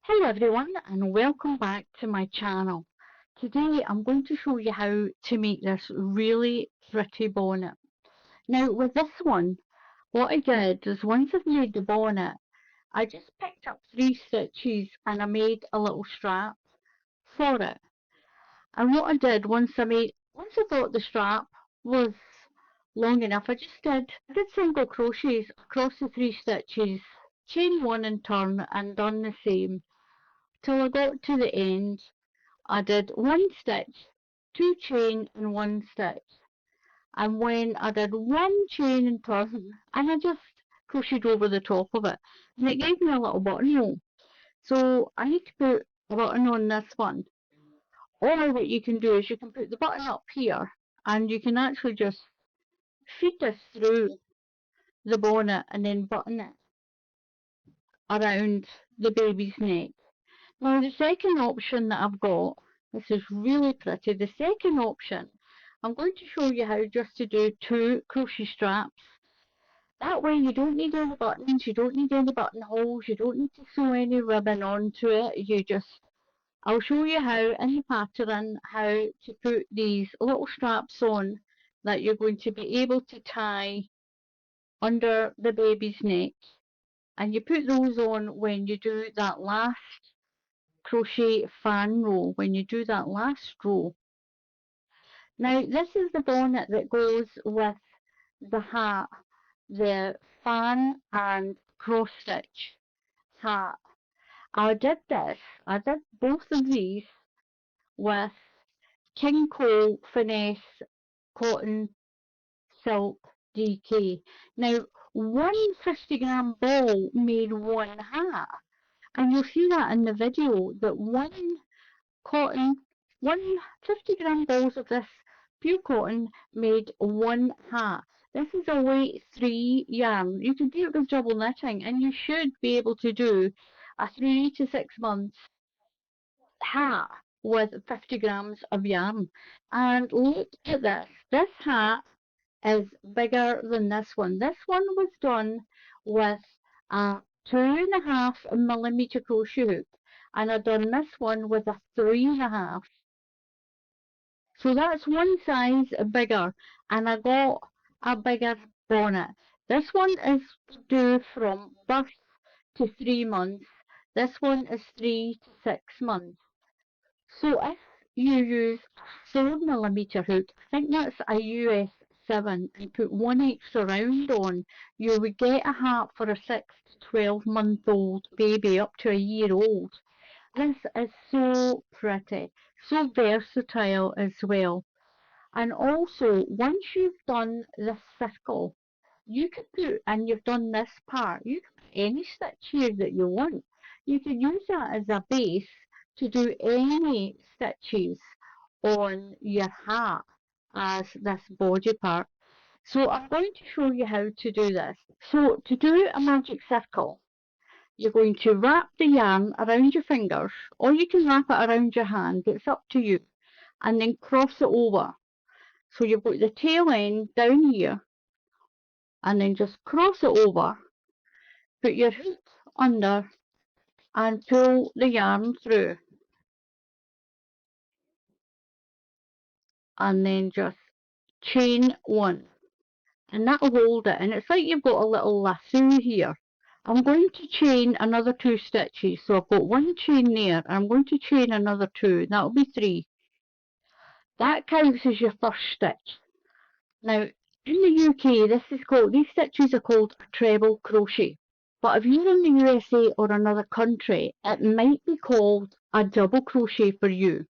Hello everyone and welcome back to my channel. Today I'm going to show you how to make this really pretty bonnet. Now with this one, what I did is once I've made the bonnet, I just picked up 3 stitches and I made a little strap for it. And what I did once I thought the strap was long enough, I did single crochets across the 3 stitches, chain one and turn and done the same till I got to the end. I did 1 stitch, 2 chain and 1 stitch. And when I did 1 chain and turn, and I just crocheted over the top of it, and it gave me a little buttonhole. So I need to put a button on this one. Or what you can do is you can put the button up here, and you can actually just feed this through the bonnet and then button it around the baby's neck. Now the second option that I've got, this is really pretty, the second option, I'm going to show you how just to do 2 crochet straps. That way you don't need any buttons, you don't need any buttonholes, you don't need to sew any ribbon onto it, I'll show you how in the pattern how to put these little straps on that you're going to be able to tie under the baby's neck. And you put those on when you do that last crochet fan row, when you do that last row. Now this is the bonnet that goes with the hat, the fan and cross stitch hat. I did both of these with King Cole Finesse Cotton Silk DK. Now one 50-gram ball made one hat, and you'll see that in the video that cotton, 150-gram balls of this pure cotton made one hat. This is a weight 3 yarn. You can do it with double knitting, and you should be able to do a 3 to 6 months hat with 50 grams of yarn. And look at this. This hat is bigger than this one. This one was done with a 2.5mm crochet hook, and I've done this one with a 3.5. So that's one size bigger, and I got a bigger bonnet. This one is due from birth to 3 months. This one is 3 to 6 months. So if you use a 4mm hook, I think that's a US 7, and put one extra round on, you would get a hat for a 6 to 12-month-old baby up to a year old. This is so pretty, so versatile as well. And also, once you've done this circle, you can put, and you've done this part, you can put any stitch here that you want. You can use that as a base to do any stitches on your hat as this body part. So I'm going to show you how to do this. So to do a magic circle, you're going to wrap the yarn around your fingers, or you can wrap it around your hand, it's up to you, and then cross it over. So you've got the tail end down here, and then just cross it over, put your hook under, and pull the yarn through. And then just chain one. And that'll hold it, and it's like you've got a little lasso here. I'm going to chain another 2 stitches, so I've got 1 chain there, and I'm going to chain another 2, that'll be 3. That counts as your first stitch. Now, in the UK, these stitches are called a treble crochet. But if you're in the USA or another country, it might be called a double crochet for you.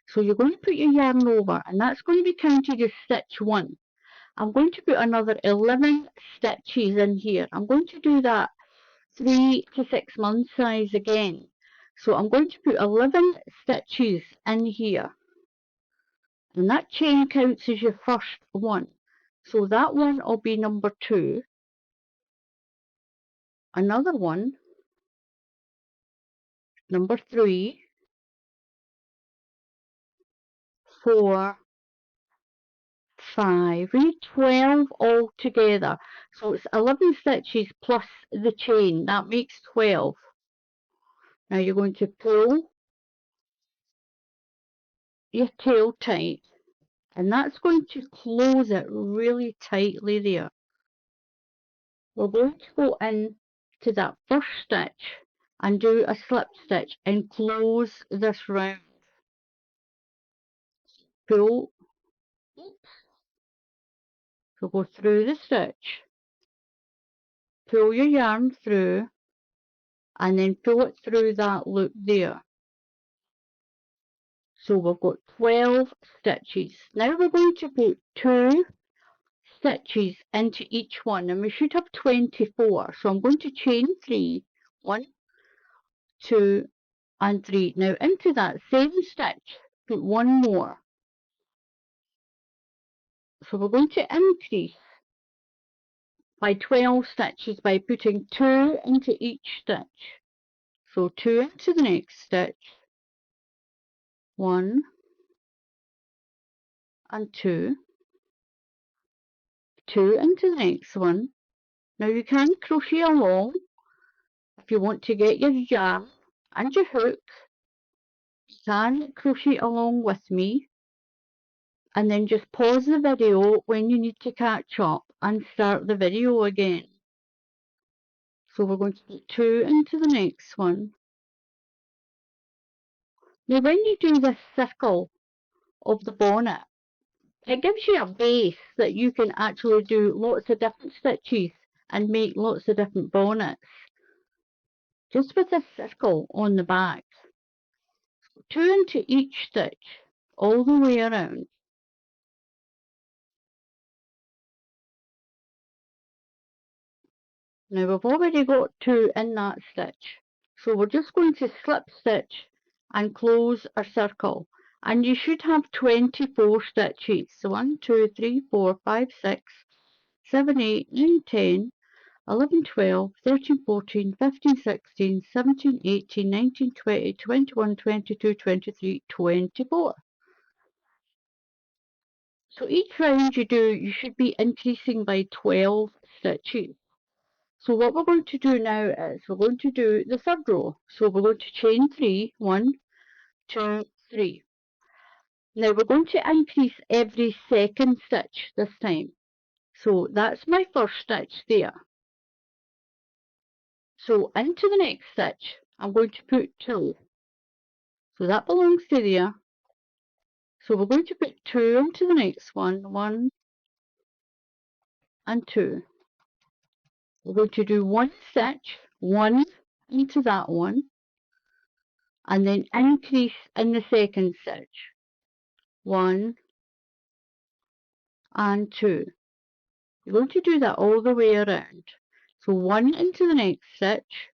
So you're going to put your yarn over, and that's going to be counted as stitch 1. I'm going to put another 11 stitches in here. I'm going to do that 3 to 6 month size again. So I'm going to put 11 stitches in here. And that chain counts as your first one. So that one will be number 2. Another one, number 3, 4, 5. We need 12 all together. So it's 11 stitches plus the chain. That makes 12. Now you're going to pull your tail tight, and that's going to close it really tightly there. We're going to go in to that first stitch and do a slip stitch and close this round. Pull, so go through the stitch, pull your yarn through, and then pull it through that loop there. So we've got 12 stitches. Now we're going to put 2 stitches into each one, and we should have 24. So I'm going to chain 3, 1, 2, and 3. Now into that same stitch, put 1 more. So we're going to increase by 12 stitches by putting 2 into each stitch. So 2 into the next stitch, 1 and 2, 2 into the next one. Now you can crochet along if you want to get your yarn and your hook. You can crochet along with me, and then just pause the video when you need to catch up and start the video again. So we're going to put 2 into the next one. Now when you do this circle of the bonnet, it gives you a base that you can actually do lots of different stitches and make lots of different bonnets. Just with this circle on the back. 2 into each stitch all the way around. Now we've already got 2 in that stitch, so we're just going to slip stitch and close our circle, and you should have 24 stitches. So 1, 2, 3, 4, 5, 6, 7, 8, 9, 10, 11, 12, 13, 14, 15, 16, 17, 18, 19, 20, 21, 22, 23, 24. So each round you do, you should be increasing by 12 stitches. So what we're going to do now is we're going to do the third row. So we're going to chain 3, 1, 2, 3. Now we're going to increase every second stitch this time. So that's my first stitch there. So into the next stitch, I'm going to put 2. So that belongs to there. So we're going to put 2 into the next one, 1 and 2. We're going to do 1 stitch, 1 into that one, and then increase in the second stitch, 1 and 2. You're going to do that all the way around. So 1 into the next stitch,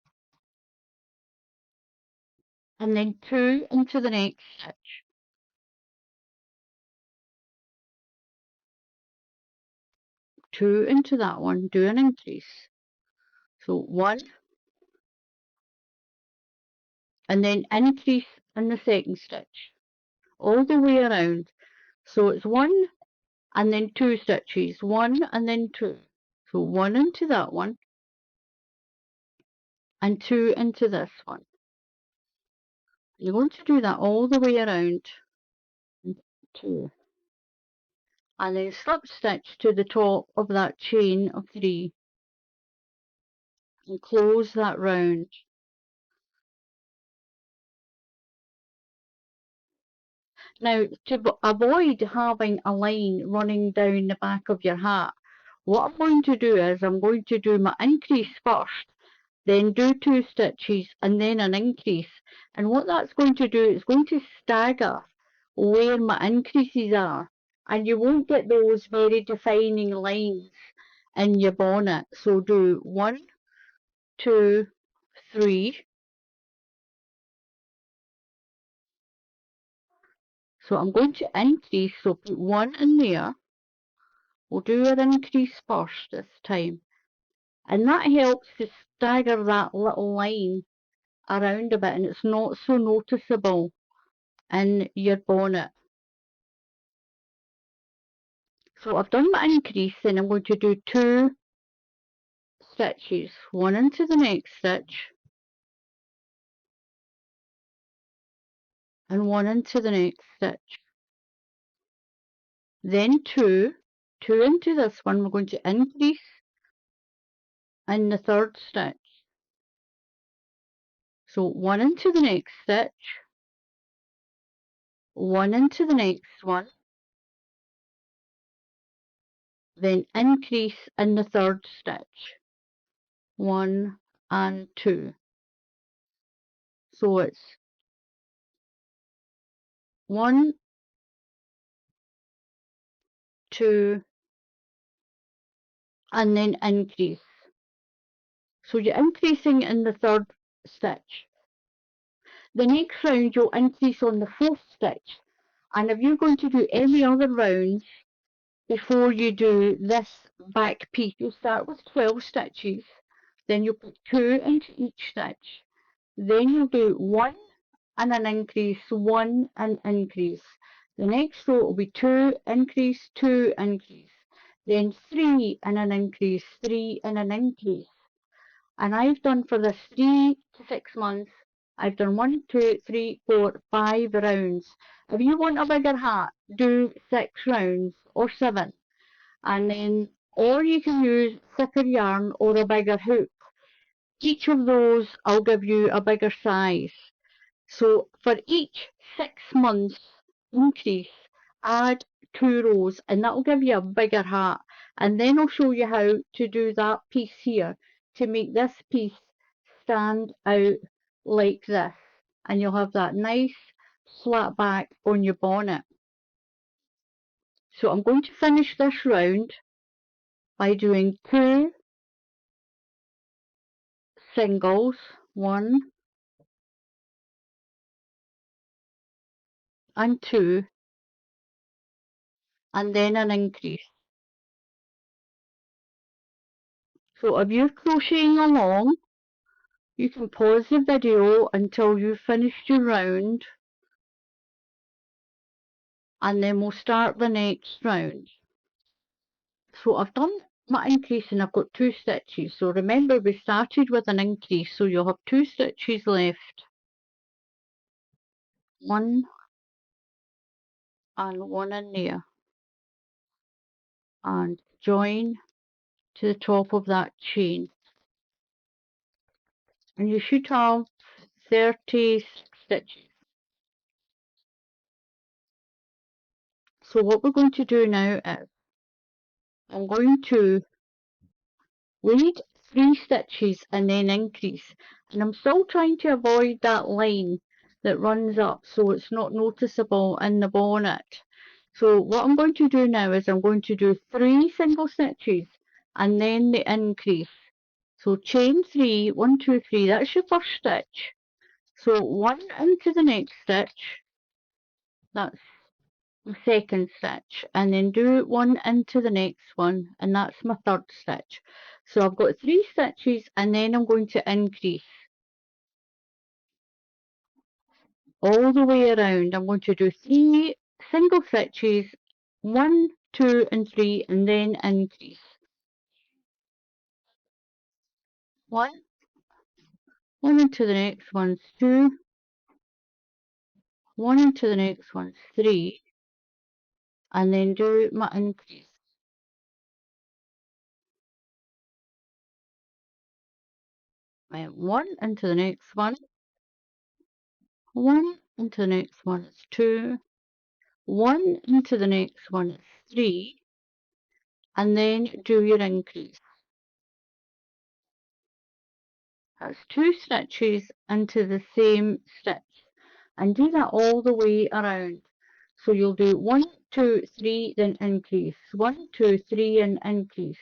and then 2 into the next stitch. 2 into that one, do an increase. So 1, and then increase in the second stitch, all the way around. So it's 1 and then 2 stitches, 1 and then 2. So 1 into that one, and 2 into this one. You're going to do that all the way around. 2. And then slip stitch to the top of that chain of 3 and close that round. Now, to avoid having a line running down the back of your hat, what I'm going to do is I'm going to do my increase first, then do 2 stitches and then an increase. And what that's going to do is going to stagger where my increases are, and you won't get those very defining lines in your bonnet. So do 1, 2, 3. So I'm going to increase, so put 1 in there. We'll do an increase first this time. And that helps to stagger that little line around a bit, and it's not so noticeable in your bonnet. So I've done my increase, and I'm going to do 2 stitches, 1 into the next stitch, and 1 into the next stitch, then 2 into this one. We're going to increase in the third stitch, so 1 into the next stitch, 1 into the next one, then increase in the third stitch, 1 and 2. So it's 1, 2, and then increase. So you're increasing in the third stitch. The next round you'll increase on the fourth stitch, and if you're going to do any other rounds before you do this back piece, you'll start with 12 stitches, then you'll put 2 into each stitch, then you'll do 1 and an increase, 1 and increase. The next row will be 2 increase, 2 increase, then 3 and an increase, 3 and an increase. And I've done for this 3 to 6 months, I've done 1, 2, 3, 4, 5 rounds. If you want a bigger hat, do 6 rounds or 7, and then, or you can use thicker yarn or a bigger hook. Each of those I'll give you a bigger size. So for each 6 months increase, add 2 rows, and that'll give you a bigger hat. And then I'll show you how to do that piece here to make this piece stand out like this, and you'll have that nice flat back on your bonnet. So I'm going to finish this round by doing 2 singles, 1 and 2, and then an increase. So if you're crocheting along, you can pause the video until you've finished your round, and then we'll start the next round. So I've done my increase and I've got 2 stitches. So remember, we started with an increase, so you'll have 2 stitches left. 1 and 1 in there, and join to the top of that chain. And you should have 30 stitches. So what we're going to do now is I'm going to lead 3 stitches and then increase, and I'm still trying to avoid that line that runs up so it's not noticeable in the bonnet. So what I'm going to do now is I'm going to do 3 single stitches and then the increase. So chain 3, 1, 2, 3, that's your first stitch. So 1 into the next stitch, that's the second stitch, and then do 1 into the next one, and that's my third stitch. So I've got 3 stitches, and then I'm going to increase all the way around. I'm going to do 3 single stitches, 1, 2 and 3, and then increase. 1 into the next one's 2, 1 into the next one's 3, and then do my increase. Right, 1 into the next one, 1 into the next one is 2, 1 into the next one is 3, and then do your increase. That's 2 stitches into the same stitch, and do that all the way around. So you'll do 1, 2, 3, then increase, 1, 2, 3, and increase.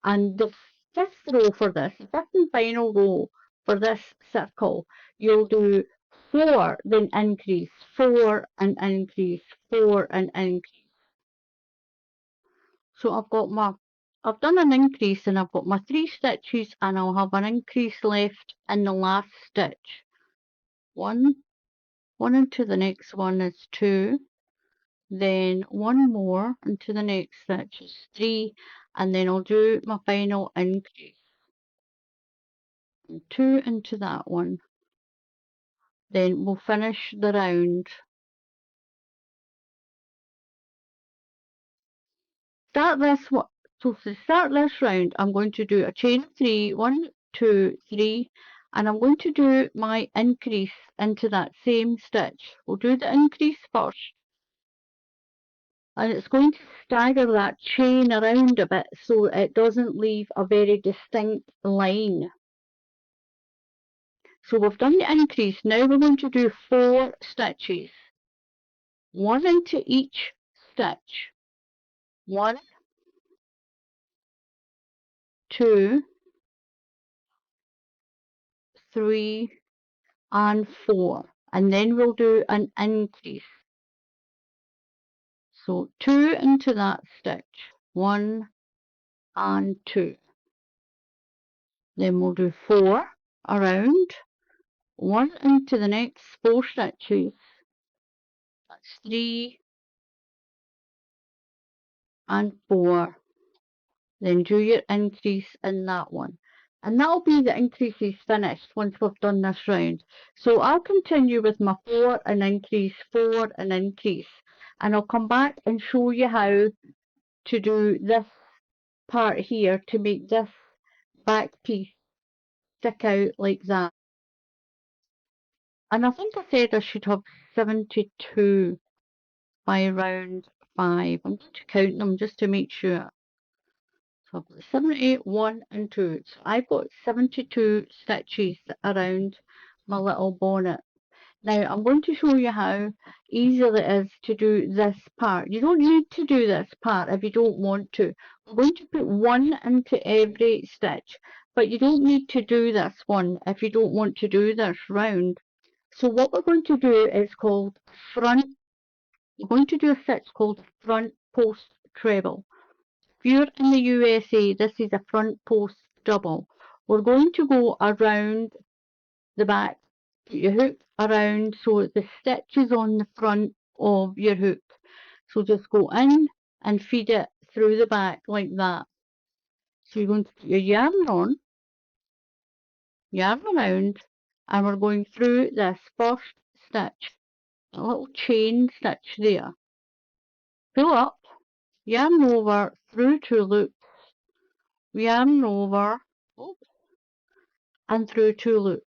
And the fifth row for this, the fifth and final row for this circle, you'll do 4, then increase, 4 and increase, 4 and increase. So I've done an increase and I've got my 3 stitches, and I'll have an increase left in the last stitch. 1 into the next one is 2, then 1 more into the next stitch is 3, and then I'll do my final increase. 2 into that one, then we'll finish the round. Start this one. So to start this round, I'm going to do a chain of 3, 1, 2, 3, and I'm going to do my increase into that same stitch. We'll do the increase first, and it's going to stagger that chain around a bit so it doesn't leave a very distinct line. So we've done the increase. Now we're going to do 4 stitches, 1 into each stitch. 1, 2, 3, and 4, and then we'll do an increase. So 2 into that stitch, 1 and 2. Then we'll do 4 around, 1 into the next 4 stitches, that's 3 and 4. Then do your increase in that one. And that'll be the increases finished once we've done this round. So I'll continue with my 4 and increase, 4 and increase. And I'll come back and show you how to do this part here to make this back piece stick out like that. And I think I said I should have 72 by round 5. I'm going to count them just to make sure. So I've got 78, 1 and 2. So I've got 72 stitches around my little bonnet. Now I'm going to show you how easy it is to do this part. You don't need to do this part if you don't want to. I'm going to put 1 into every stitch, but you don't need to do this one if you don't want to do this round. So what we're going to do is called front. We're going to do a stitch called front post treble. If you're in the USA, this is a front post double. We're going to go around the back. Put your hook around so the stitch is on the front of your hook. So just go in and feed it through the back like that. So you're going to put your yarn on, yarn around, and we're going through this first stitch, a little chain stitch there. Pull up, yarn over, through 2 loops, yarn over, and through 2 loops.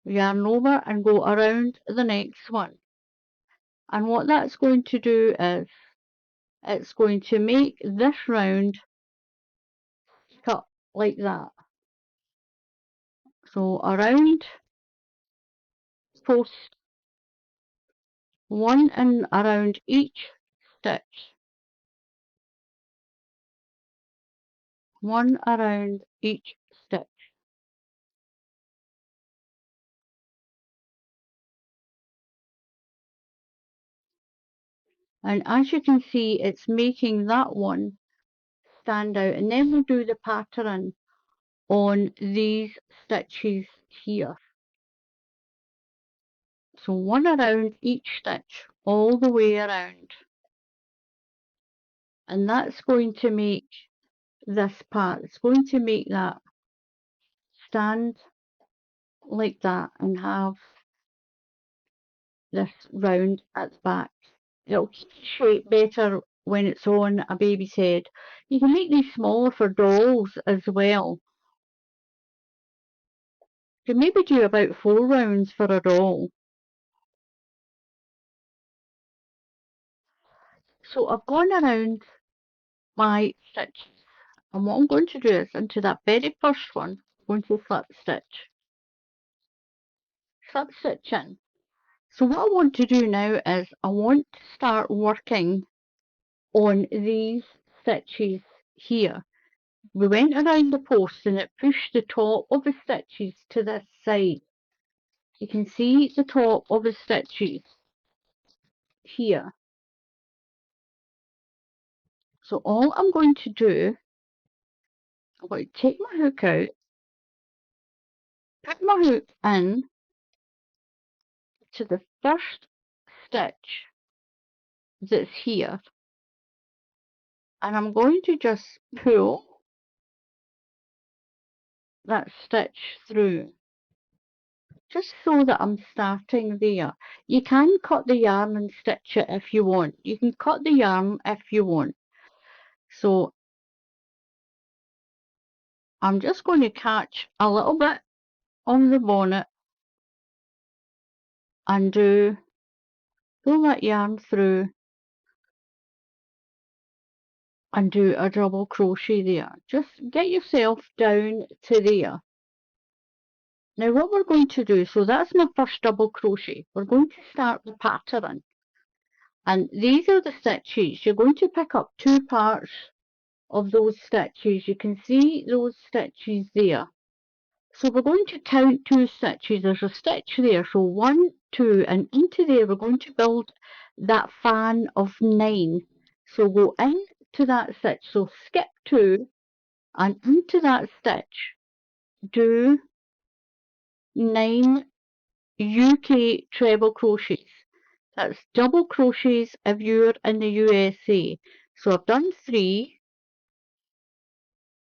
Yarn over and go around the next one. And what that's going to do is it's going to make this round cut like that. So around, post, 1 and around each stitch, 1 around each stitch. And as you can see, it's making that one stand out. And then we'll do the pattern on these stitches here. So 1 around each stitch, all the way around. And that's going to make this part, it's going to make that stand like that and have this round at the back. It'll keep the shape better when it's on a baby's head. You can make these smaller for dolls as well. You can maybe do about 4 rounds for a doll. So I've gone around my stitches, and what I'm going to do is into that very first one, I'm going to slip stitch in. So what I want to do now is I want to start working on these stitches here. We went around the post and it pushed the top of the stitches to this side. You can see the top of the stitches here. So all I'm going to do, I'm going to take my hook out, put my hook in to the first stitch that's here, and I'm going to just pull that stitch through. just so that I'm starting there. You can cut the yarn and stitch it if you want. You can cut the yarn if you want. So I'm just going to catch a little bit on the bonnet and pull that yarn through and do a double crochet there. Just get yourself down to there. Now what we're going to do, so that's my first double crochet. We're going to start the pattern. And these are the stitches. You're going to pick up two parts of those stitches. You can see those stitches there. So we're going to count two stitches. There's a stitch there. So 1, 2, and into there we're going to build that fan of 9. So go into that stitch. So skip 2 and into that stitch do 9 UK treble crochets. That's double crochets if you're in the USA. So I've done 3,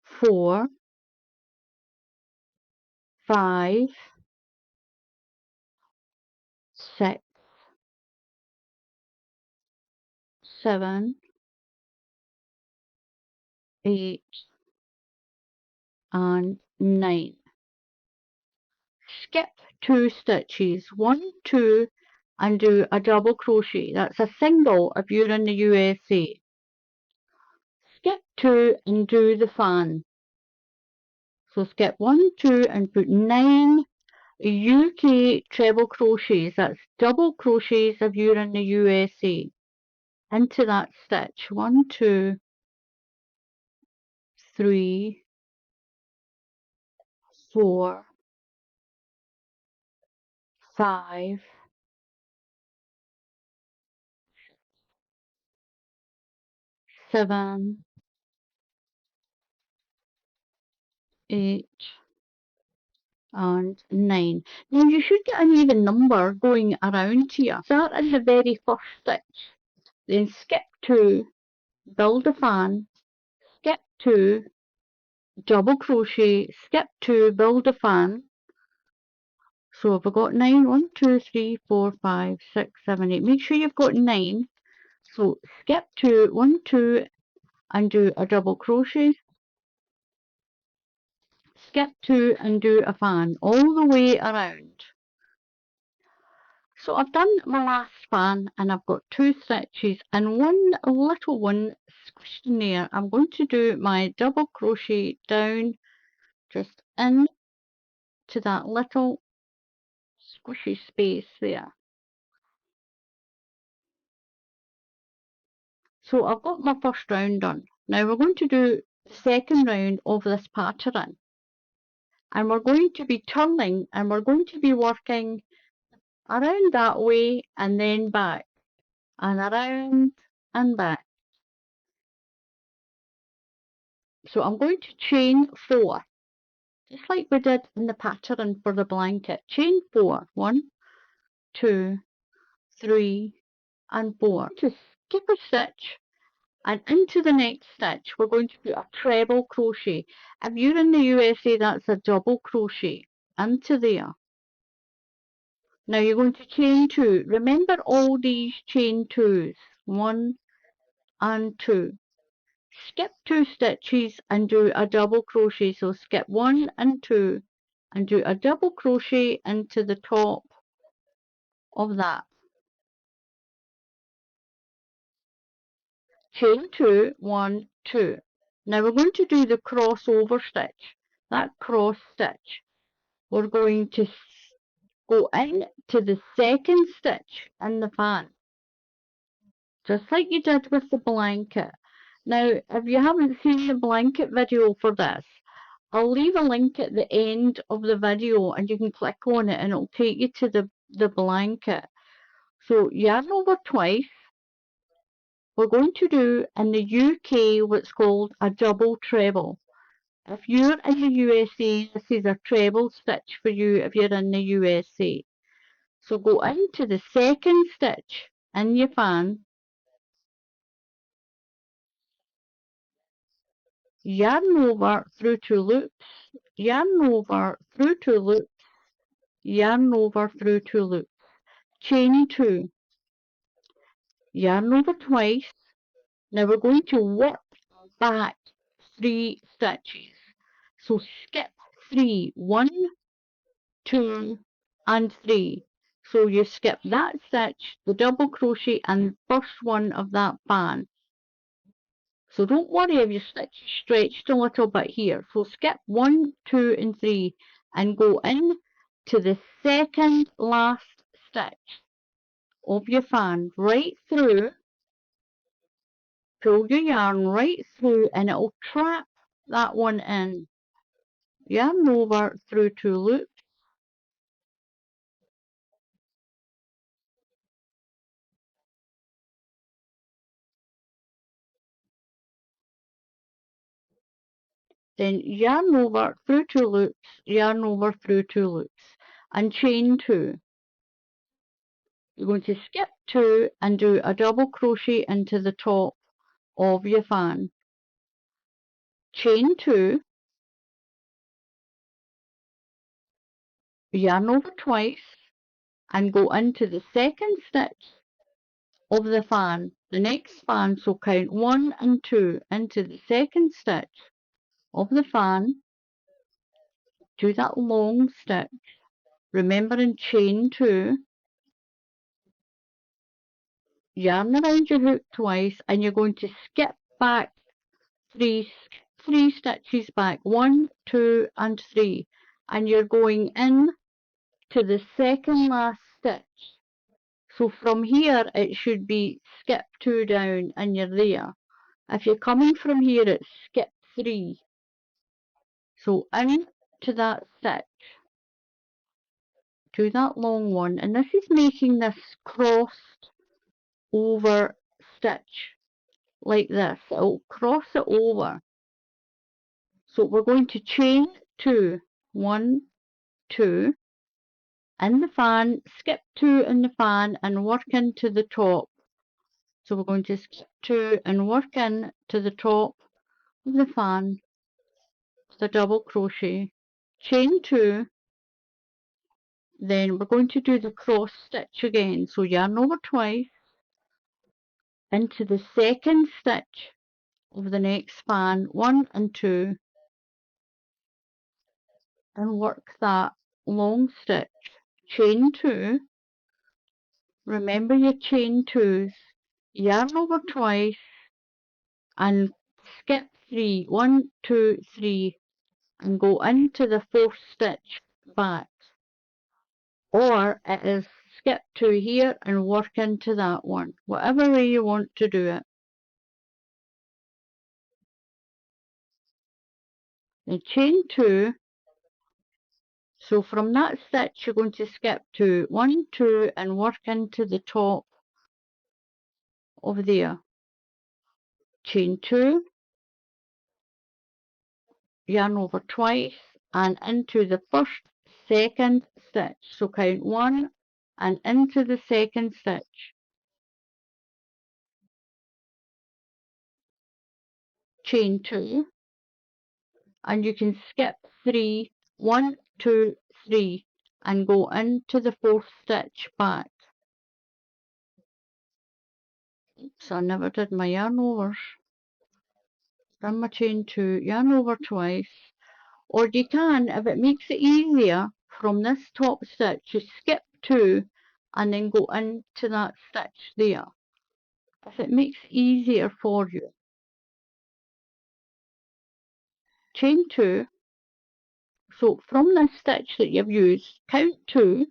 4, 5, 6, 7, 8, and 9. Skip 2 stitches, 1, 2, and do a double crochet. That's a single if you're in the USA. Skip 2 and do the fan. So skip 1, 2, and put 9 UK treble crochets. That's double crochets if you're in the USA. Into that stitch. 1, 2, 3, 4, 5, 7, 8, and 9. Now you should get an even number going around here. Start in the very first stitch, then skip 2, build a fan, skip 2, double crochet, skip 2, build a fan. So if I've got 9, 1, 2, 3, 4, 5, 6, 7, 8. Make sure you've got 9. So skip 2, 1, 2, and do a double crochet. Skip 2 and do a fan all the way around. So I've done my last fan and I've got 2 stitches and one little one squished in there. I'm going to do my double crochet down just in to that little squishy space there. So I've got my first round done. Now we're going to do the second round of this pattern. And we're going to be turning and we're going to be working around that way and then back and around and back. So I'm going to chain 4, just like we did in the pattern for the blanket. Chain 4, 1, 2, 3, and 4. Just skip a stitch and into the next stitch we're going to put a treble crochet. If you're in the USA, that's a double crochet into there. Now you're going to chain 2. Remember all these chain 2s, 1 and 2. Skip 2 stitches and do a double crochet. So skip 1 and 2 and do a double crochet into the top of that. Chain 2, 1, 2. Now we're going to do the crossover stitch. That cross stitch. We're going to go in to the second stitch in the fan, just like you did with the blanket. Now, if you haven't seen the blanket video for this, I'll leave a link at the end of the video and you can click on it and it'll take you to the blanket. So yarn over twice. We're going to do in the UK what's called a double treble. If you're in the USA, this is a treble stitch for you if you're in the USA. So go into the second stitch in your fan, yarn over through 2 loops, yarn over through 2 loops, yarn over through 2 loops, chain 2, yarn over twice. Now we're going to work back 3 stitches. So skip 3, 1, 2 and 3. So you skip that stitch, the double crochet and first one of that band. So don't worry if your stitch is stretched a little bit here. So skip 1, 2 and 3 and go in to the second last stitch of your fan right through. Pull your yarn right through and it'll trap that one in. Yarn over through 2 loops. Then yarn over through 2 loops, yarn over through 2 loops and chain 2. You're going to skip 2 and do a double crochet into the top of your fan. Chain 2, yarn over twice and go into the second stitch of the fan, the next fan. So count 1 and 2 into the second stitch of the fan, do that long stitch, remembering chain 2, yarn around your hook twice and you're going to skip back 3 stitches back, 1, 2 and 3, and you're going in to the second last stitch. So from here it should be skip 2 down and you're there. If you're coming from here it's skip 3. So in to that stitch, do that long one, and this is making this crossed over stitch like this. It'll cross it over. So we're going to chain 2, 1, 2 in the fan, skip 2 in the fan and work into the top. So we're going to skip 2 and work in to the top of the fan, the double crochet, chain 2, then we're going to do the cross stitch again. So yarn over twice into the second stitch of the next span, 1 and 2, and work that long stitch, chain 2, remember your chain 2s, yarn over twice and skip 3, 1, 2, 3, and go into the fourth stitch back, or it is skip 2 here and work into that one, whatever way you want to do it. Then chain 2, so from that stitch you're going to skip 2, 1, 2 and work into the top of there, chain 2, yarn over twice and into the first second stitch, so count 1 and into the second stitch, chain 2, and you can skip 3, 1, 2, 3 and go into the fourth stitch back. Oops, I never did my yarn overs. Done my chain 2, yarn over twice, or you can, if it makes it easier, from this top stitch you skip 2 and then go into that stitch there, if it makes it easier for you. Chain 2, so from this stitch that you've used, count 2,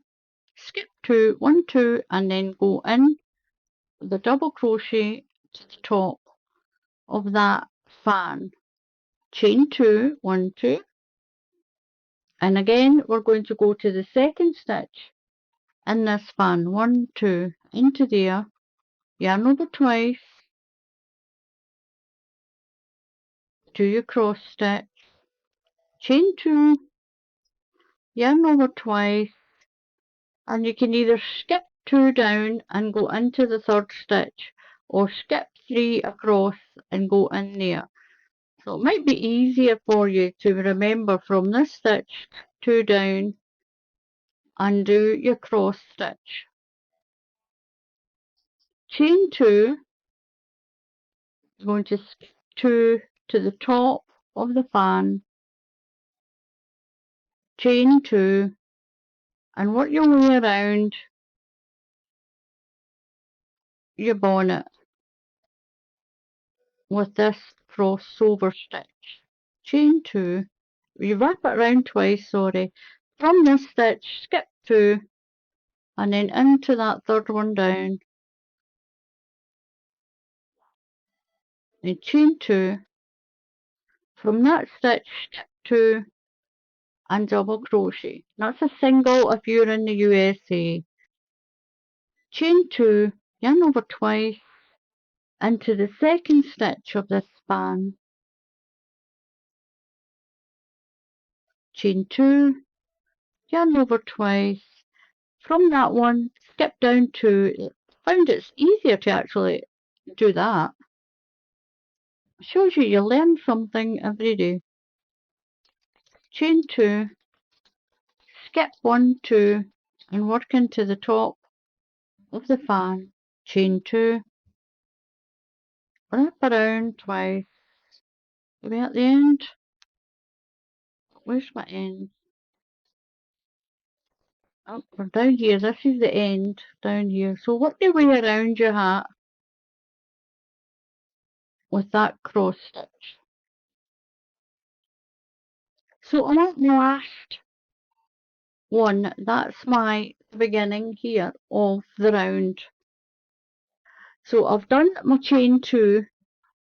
skip 2, 1, 2 and then go in the double crochet to the top of that fan, chain 2, 1, 2, and again we're going to go to the second stitch in this fan, 1, 2, into there, yarn over twice, do your cross stitch, chain 2, yarn over twice, and you can either skip 2 down and go into the third stitch, or skip 3 across and go in there. So it might be easier for you to remember from this stitch, 2 down and do your cross stitch. Chain 2, you're going to skip 2 to the top of the fan, chain 2, and work your way around your bonnet with this crossover stitch. Chain 2, you wrap it around twice, sorry. From this stitch, skip 2, and then into that third one down, then chain 2, from that stitch, skip 2, and double crochet. That's a single if you're in the USA. Chain 2, yarn over twice, into the second stitch of this span, chain 2, yarn over twice. From that one, skip down 2. Found it's easier to actually do that. Shows you learn something every day. Chain 2, skip 1, 2, and work into the top of the fan. Chain 2, wrap around twice. Are we at the end? Where's my end? Oh, we're down here. This is the end down here. So work your way around your hat with that cross stitch. So I'm at the last one. That's my beginning here of the round. So I've done my chain 2,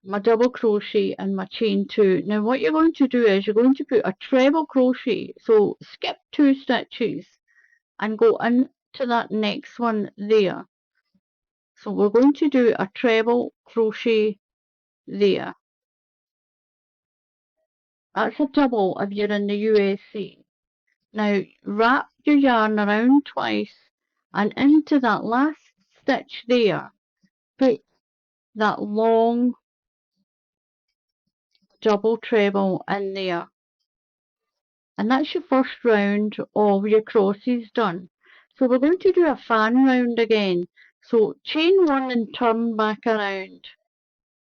my double crochet and my chain 2. Now what you're going to do is you're going to put a treble crochet. So skip 2 stitches and go into that next one there. So we're going to do a treble crochet there. That's a double if you're in the USA. Now wrap your yarn around twice and into that last stitch there, put that long double treble in there. And that's your first round of your crosses done. So we're going to do a fan round again. So chain 1 and turn back around.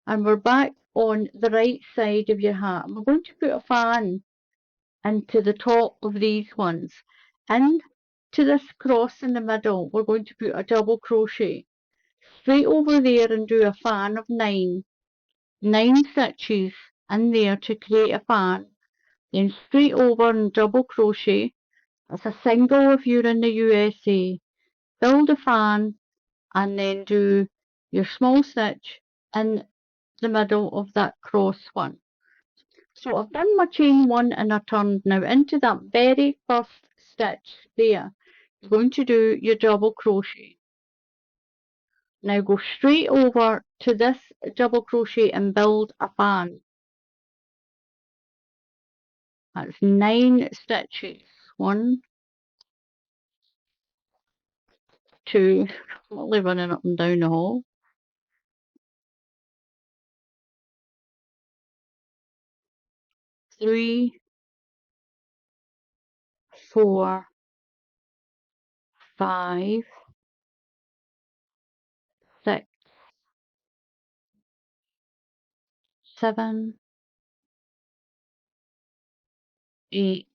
And we're back on the right side of your hat. We're going to put a fan into the top of these ones. And to this cross in the middle, we're going to put a double crochet. Straight over there and do a fan of 9. 9 stitches in there to create a fan. Then straight over and double crochet. That's a single if you're in the USA. Build a fan and then do your small stitch in the middle of that cross one. So I've done my chain 1 and I turned now into that very first stitch there. You're going to do your double crochet. Now go straight over to this double crochet and build a fan. That's 9 stitches. 1, 2, I'm only running up and down the hole. 3, 4, 5, 6, 7, 8,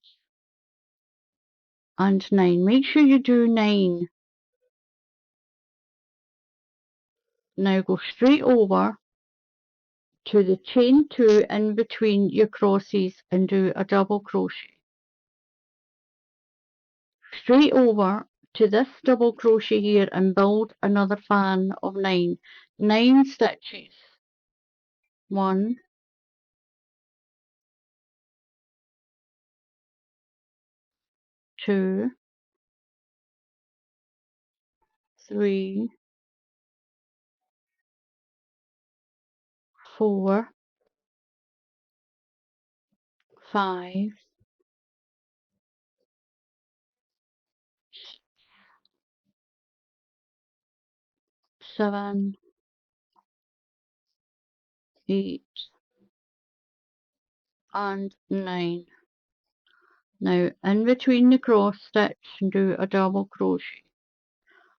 and 9. Make sure you do 9. Now go straight over to the chain 2 in between your crosses and do a double crochet. Straight over to this double crochet here and build another fan of 9. 9 stitches. 1, 2, 3, 4, 5, 7, 8, and 9. Now in between the cross stitch do a double crochet,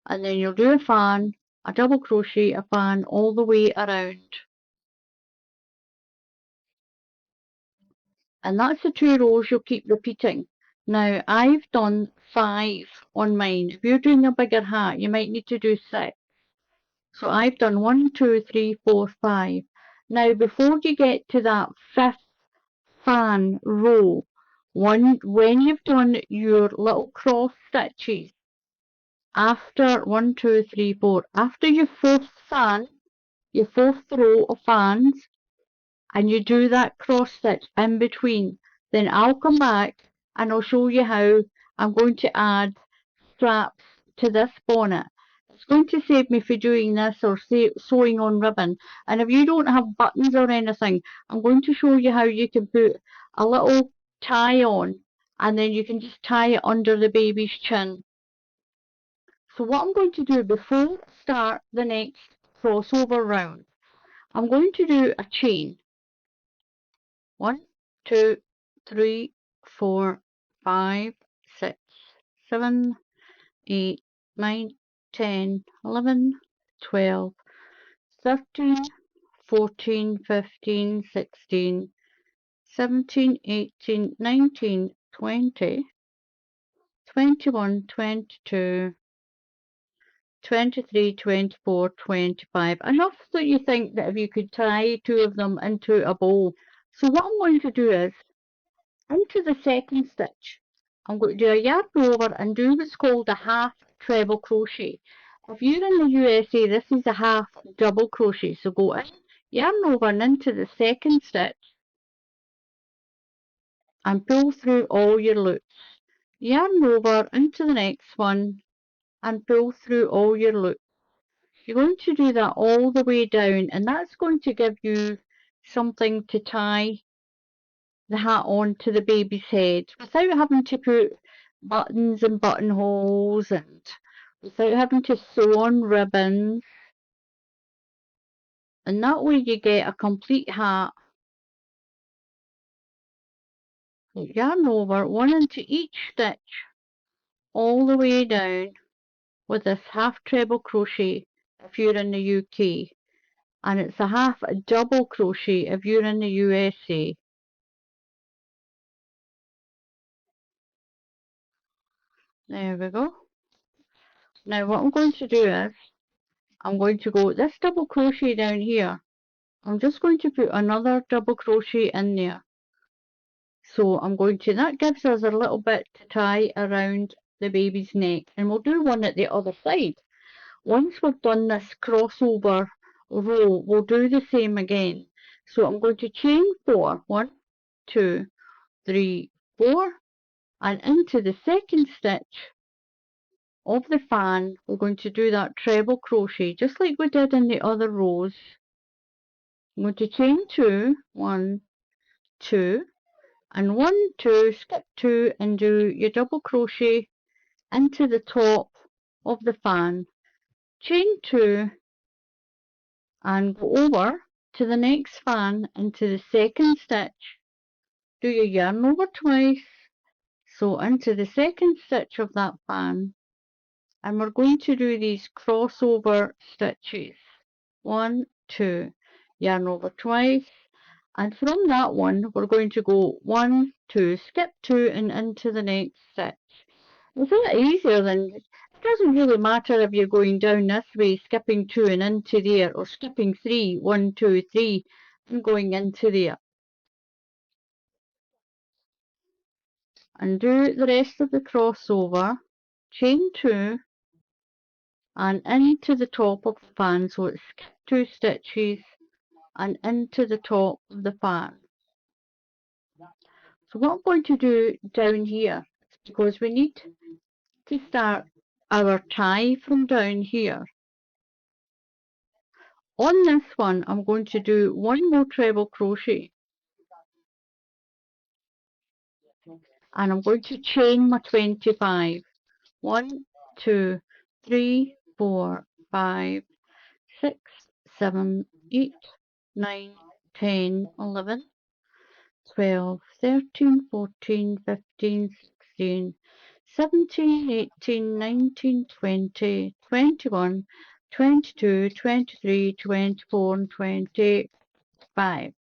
and then you'll do a fan, a double crochet, a fan all the way around. And that's the 2 rows you'll keep repeating. Now I've done 5 on mine. If you're doing a bigger hat, you might need to do 6. So I've done 1, 2, 3, 4, 5. Now before you get to that 5th fan row, when you've done your little cross stitches, after 1, 2, 3, 4, after your 4th fan, your 4th row of fans, and you do that cross stitch in between, then I'll come back and I'll show you how I'm going to add straps to this bonnet. It's going to save me for doing this or sewing on ribbon. And if you don't have buttons or anything, I'm going to show you how you can put a little tie on, and then you can just tie it under the baby's chin. So what I'm going to do before I start the next crossover round, I'm going to do a chain. 1, 2, 3, 4, 5, 6, 7, 8, 9, 10, 11, 12, 13, 14, 15, 16, 17, 18, 19, 20, 21, 22, 23, 24, 25. Enough that you think that if you could tie 2 of them into a bow. So what I'm going to do is, into the second stitch, I'm going to do a yarn over and do what's called a half treble crochet. If you're in the USA, this is a half double crochet. So go in, yarn over and into the second stitch and pull through all your loops. Yarn over into the next one and pull through all your loops. You're going to do that all the way down, and that's going to give you something to tie the hat on to the baby's head without having to put buttons and buttonholes, and without having to sew on ribbons. And that way you get a complete hat. So yarn over, one into each stitch all the way down with this half treble crochet if you're in the UK, and it's a half double crochet if you're in the USA. There we go. Now what I'm going to do is, I'm going to go this double crochet down here. I'm just going to put another double crochet in there. So I'm going to, that gives us a little bit to tie around the baby's neck, and we'll do one at the other side. Once we've done this crossover row, we'll do the same again. So I'm going to chain 4, 1, 2, 3, 4, and into the second stitch of the fan, we're going to do that treble crochet, just like we did in the other rows. I'm going to chain 2, 1, 2, and 1, 2, skip 2, and do your double crochet into the top of the fan. Chain 2, and go over to the next fan into the second stitch. Do your yarn over twice, so into the second stitch of that fan, and we're going to do these crossover stitches. 1, 2, yarn over twice, and from that one we're going to go 1, 2, skip 2, and into the next stitch. It's a lot easier than, it doesn't really matter if you're going down this way, skipping 2 and into there, or skipping 3, 1, 2, 3, and going into there. And do the rest of the crossover, chain 2, and into the top of the fan, so it's skip 2 stitches and into the top of the fan. So what I'm going to do down here, because we need to start our tie from down here. On this one, I'm going to do one more treble crochet, and I'm going to chain my 25. 1, 2, 3, 4, 5, 6, 7, 8, 9, 10, 11, 12, 13, 14, 15, 16, 17, 18, 19, 20, 21, 22, 23, 24, and 25.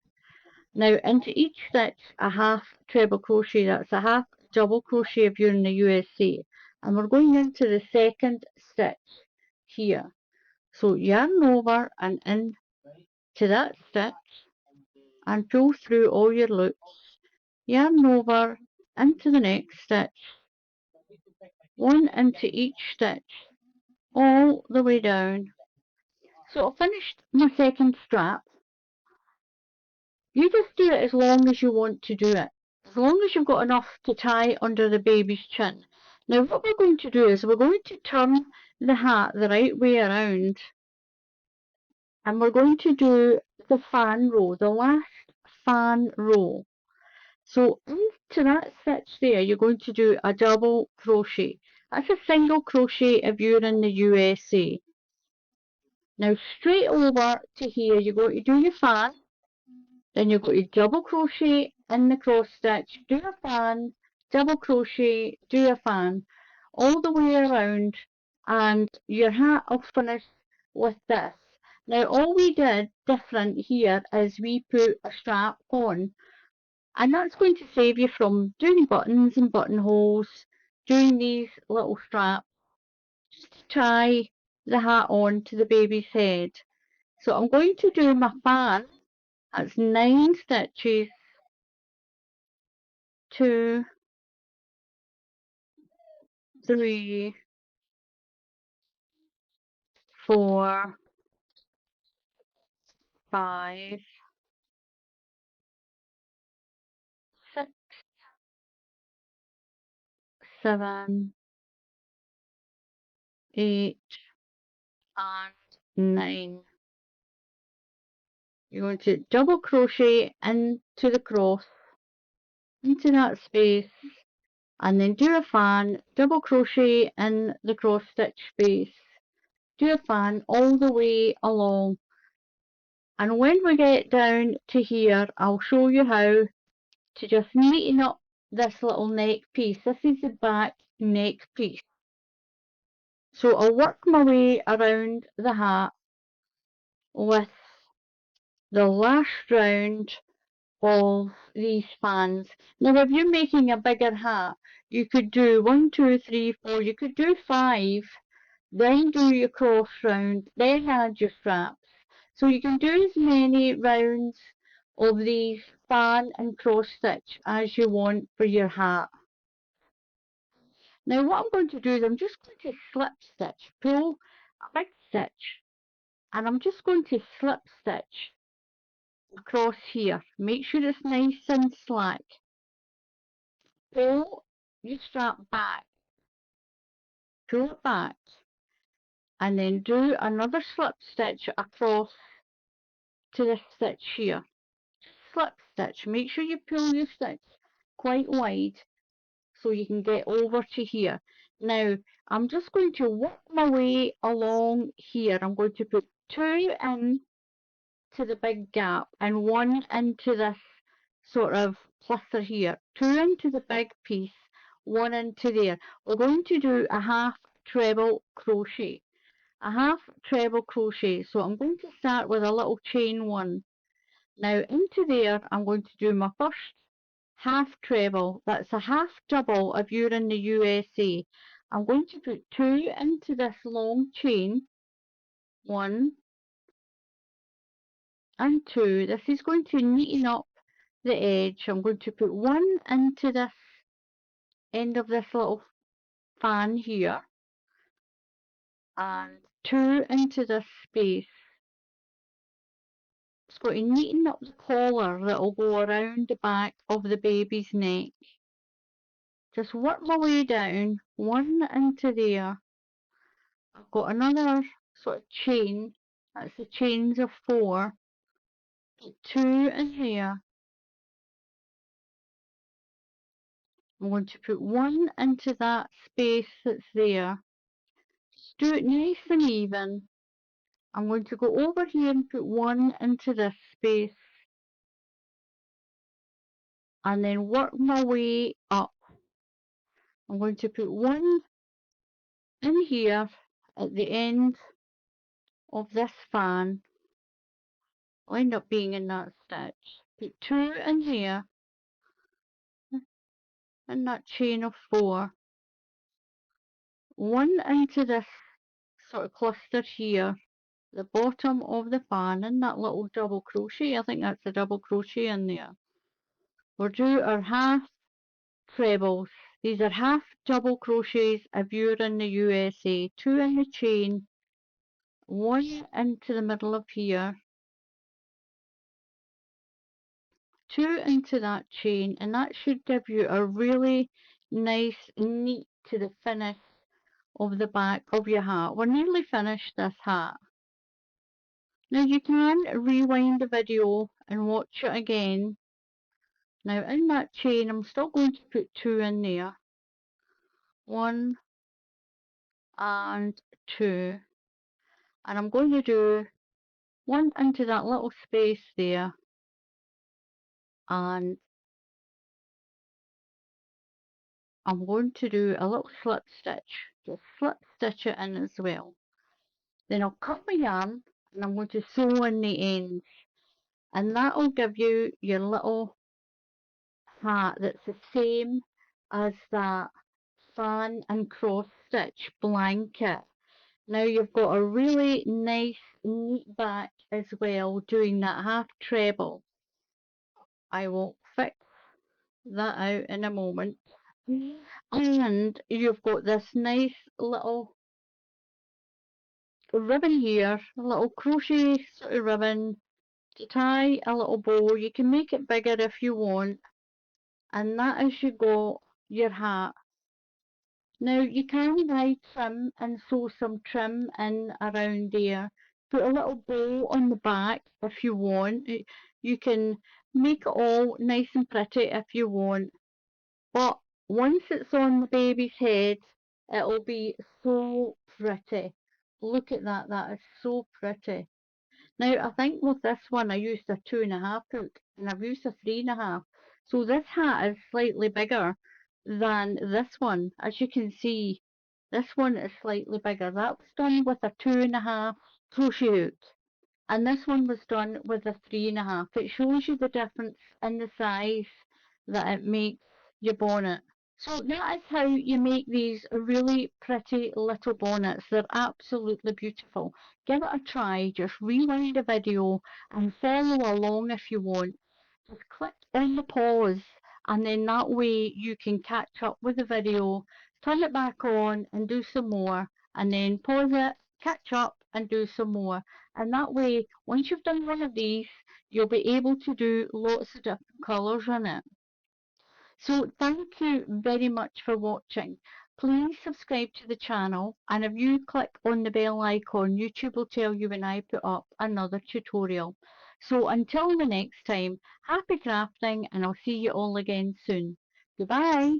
Now into each stitch a half treble crochet, that's a half double crochet if you're in the USA. And we're going into the second stitch here. So yarn over and in to that stitch and pull through all your loops, yarn over into the next stitch, one into each stitch, all the way down. So I finished my second strap. You just do it as long as you want to do it, as long as you've got enough to tie under the baby's chin. Now what we're going to do is we're going to turn the hat the right way around, and we're going to do the fan row, the last fan row. So into that stitch there, you're going to do a double crochet. That's a single crochet if you're in the USA. Now straight over to here, you're going to do your fan, then you're going to double crochet in the cross stitch, do a fan, double crochet, do a fan, all the way around, and your hat will finish with this. Now all we did different here is we put a strap on, and that's going to save you from doing buttons and buttonholes, doing these little straps, just to tie the hat on to the baby's head. So I'm going to do my fan. That's 9 stitches, 2, 3, 4, 5, 6, 7, 8, and 9. You're going to double crochet into the cross, into that space, and then do a fan, double crochet in the cross stitch space, do a fan all the way along. And when we get down to here, I'll show you how to just neaten up this little neck piece. This is the back neck piece. So I'll work my way around the hat with the last round of these fans. Now if you're making a bigger hat, you could do 1, 2, 3, 4, you could do 5, then do your cross round, then add your straps. So you can do as many rounds of these fan and cross stitch as you want for your hat. Now what I'm going to do is I'm just going to slip stitch, pull a big stitch, and I'm just going to slip stitch across here. Make sure it's nice and slack. Pull your strap back, pull it back, and then do another slip stitch across to this stitch here. Slip stitch. Make sure you pull your stitch quite wide so you can get over to here. Now I'm just going to work my way along here. I'm going to put 2 in to the big gap and 1 into this sort of cluster here. 2 into the big piece, 1 into there. We're going to do a half treble crochet. A half treble crochet. So I'm going to start with a little chain 1. Now into there I'm going to do my first half treble. That's a half double if you're in the USA. I'm going to put 2 into this long chain, 1 and 2. This is going to neaten up the edge. I'm going to put 1 into this end of this little fan here and 2 into this space. It's going to neaten up the collar that will go around the back of the baby's neck. Just work my way down, 1 into there. I've got another sort of chain, that's the chains of 4. Put 2 in there. I'm going to put 1 into that space that's there. Just do it nice and even. I'm going to go over here and put 1 into this space. and then work my way up. I'm going to put one in here at the end of this fan. Will end up being in that stitch. Put two in here in that chain of four. One into this sort of cluster here, the bottom of the fan, in that little double crochet. I think that's a double crochet in there. We'll do our half trebles. These are half double crochets if you're in the USA. Two in the chain, one into the middle of here, two into that chain, and that should give you a really nice neat to the finish of the back of your hat. We're nearly finished this hat. Now you can rewind the video and watch it again. Now in that chain I'm still going to put two in there. One and two. And I'm going to do one into that little space there, and I'm going to do a little slip stitch. Just slip stitch it in as well. Then I'll cut my yarn and I'm going to sew in the ends, and that'll give you your little hat that's the same as that fan and cross stitch blanket. Now you've got a really nice neat back as well, doing that half treble. I will fix that out in a moment. And you've got this nice little ribbon here, a little crochet sort of ribbon to tie a little bow. You can make it bigger if you want, and that is you got your hat. Now you can buy trim and sew some trim in around there. Put a little bow on the back if you want. You can make it all nice and pretty if you want. But once it's on the baby's head, it'll be so pretty. Look at that, that is so pretty. Now I think with this one I used a 2.5 hook and I've used a 3.5. So this hat is slightly bigger than this one. As you can see, this one is slightly bigger. That was done with a 2.5 crochet hook, and this one was done with a 3.5. It shows you the difference in the size that it makes your bonnet. So that is how you make these really pretty little bonnets. They're absolutely beautiful. Give it a try. Just rewind the video and follow along if you want. Just click on the pause, and then that way you can catch up with the video, turn it back on and do some more, and then pause it, catch up and do some more. And that way, once you've done one of these, you'll be able to do lots of different colours in it. So thank you very much for watching. Please subscribe to the channel, and if you click on the bell icon, YouTube will tell you when I put up another tutorial. So until the next time, happy crafting, and I'll see you all again soon. Goodbye.